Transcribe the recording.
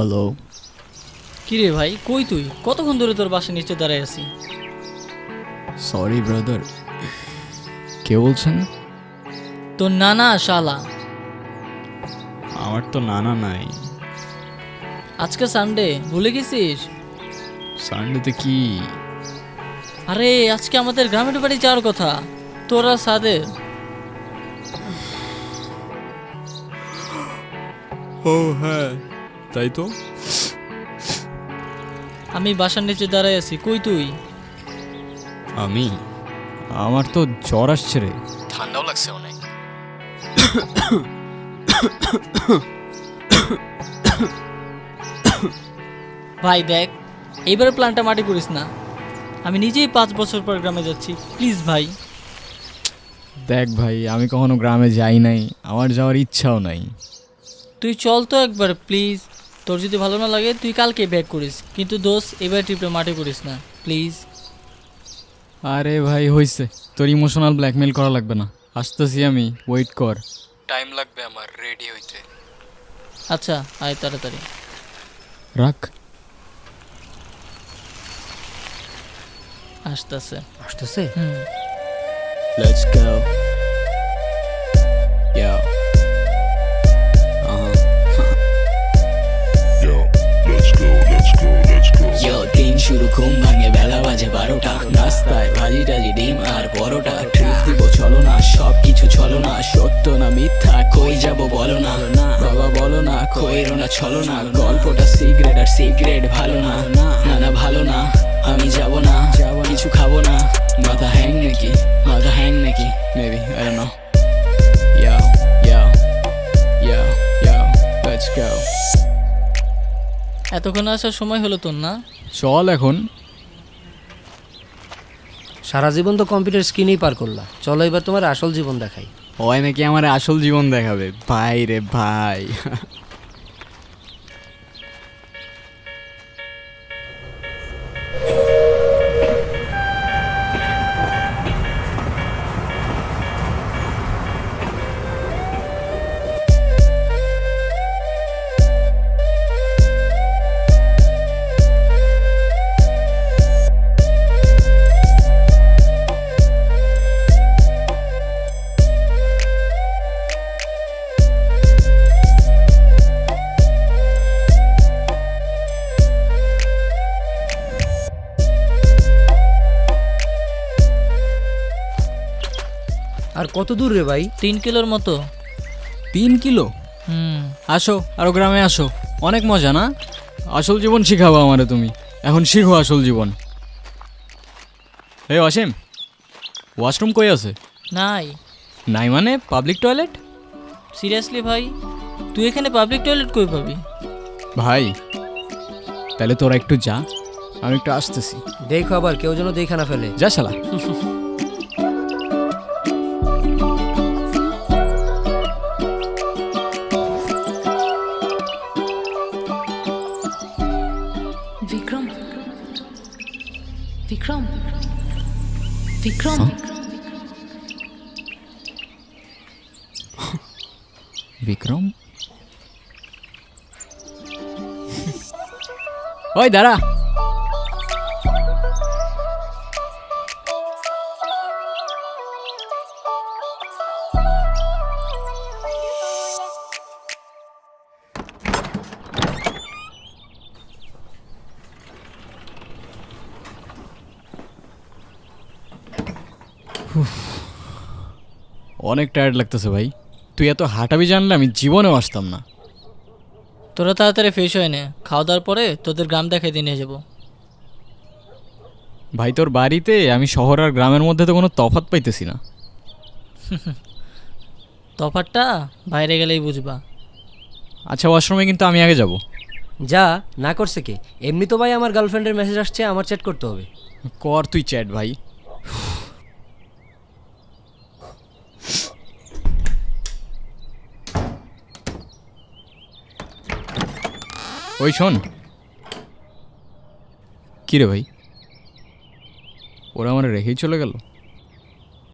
Hello. কিরে ভাই, কই তুই? কতক্ষণ ধরে তোর বাসার নিচে দাঁড়ায় আছি। Sorry brother. কে বলছেন? তোর নানা শালা। আমার তো নানা নাই। আজকে সানডে, ভুলে গেছিস? সানডেতে কি? আরে আজকে আমাদের গ্রামের বাড়ি যাওয়ার কথা, তোরা সাদের। ও হ্যাঁ, তাই তো। আমি বাসার নিচে দাঁড়ায় আছি, কই তুই? আমার তো জ্বর আসছে রে, ঠান্ডাও লাগছে অনেক। ভাই দেখ, এইবারে প্ল্যানটা মাটি করিস না। আমি নিজেই 5 বছর পর গ্রামে যাচ্ছি, প্লিজ ভাই। দেখ ভাই, আমি কখনো গ্রামে যাই নাই, আমার যাওয়ার ইচ্ছাও নাই। তুই চল তো একবার প্লিজ। তোর যদি ভালো না লাগে তুই কালকে ব্যাক করিস, কিন্তু দোষ এবার ট্রিপে মাটি করিস না প্লিজ। আরে ভাই হইছে, তোর ইমোশনাল ব্ল্যাকমেল করা লাগবে না। আসতেছি আমি, ওয়েট কর। টাইম লাগবে আমার রেডি হইতে। আচ্ছা আয় তাড়াতাড়ি। রাখ। আসতেছে। আসতেছে। Let's go. Yo. Yo, let's go, let's go, let's go. Yo, দিন শুরু ঘুম ভাঙে বেলা বাজে 12টা, নাস্তায় ভাজি টাজি ডিম আর পরোটা। ট্রিপ দিব চলো না, সব কিছু চলো না, সত্য না মিথ্যা কই যাব বলো না, বাবা বলো না কইরো না চলো না, গল্পটা সিগারেট আর সিগারেট ভালো না, না না ভালো না, আমি যাব না, কিছু খাবো না, মাথা হ্যাং নাকি, মাথা হ্যাং নাকি, Maybe, I don't know. Yo, yo, yo, yo, let's go. এতক্ষণ আসার সময় হলো তোর না? চল এখন। সারা জীবন তো কম্পিউটার স্ক্রিনেই পার করলা, চলো এবার তোমার আসল জীবন দেখাই। ওই নাকি আমার আসল জীবন দেখাবে, ভাই রে ভাই। আর কত দূর রে ভাই? 3 কিলোর মতো। 3 কিলো? আসো, আরো গ্রামে আসো, অনেক মজা না? আসল জীবন শিখাবো আমারে তুমি, এখন শিখো আসল জীবন। এই অসীম, ওয়াশরুম কই আছে? নাই। নাই মানে পাবলিক টয়লেট? সিরিয়াসলি ভাই, তুই এখানে পাবলিক টয়লেট কই পাবি? ভাই তাহলে তোরা একটু যা, আমি একটু আসতেছি। দেখো আবার কেউ যেন দেখা না ফেলে। যা শালা। विक्रम विक्रम विक्रम বিক্রম? ওই দাঁড়া। অনেক টায়ার্ড লাগতেছে ভাই, তুই এত হাঁটাবি জানলে আমি জীবনেও আসতাম না। তোরা তাড়াতাড়ি ফ্রেশ হয়ে নে, খাওয়া দাওয়ার পরে তোদের গ্রাম দেখাই দিয়ে নিয়ে যাবো। ভাই তোর বাড়িতে আমি শহর আর গ্রামের মধ্যে তো কোনো তফাৎ পাইতেছি না। তফাৎটা বাইরে গেলেই বুঝবা। আচ্ছা ওয়াশরুমে কিন্তু আমি আগে যাব। যা, না করছে কে? এমনি তো ভাই আমার গার্লফ্রেন্ডের মেসেজ আসছে, আমার চ্যাট করতে হবে। কর তুই চ্যাট ভাই। ওই শোন, কী রে ভাই, ওরা আমার রেখেই চলে গেল।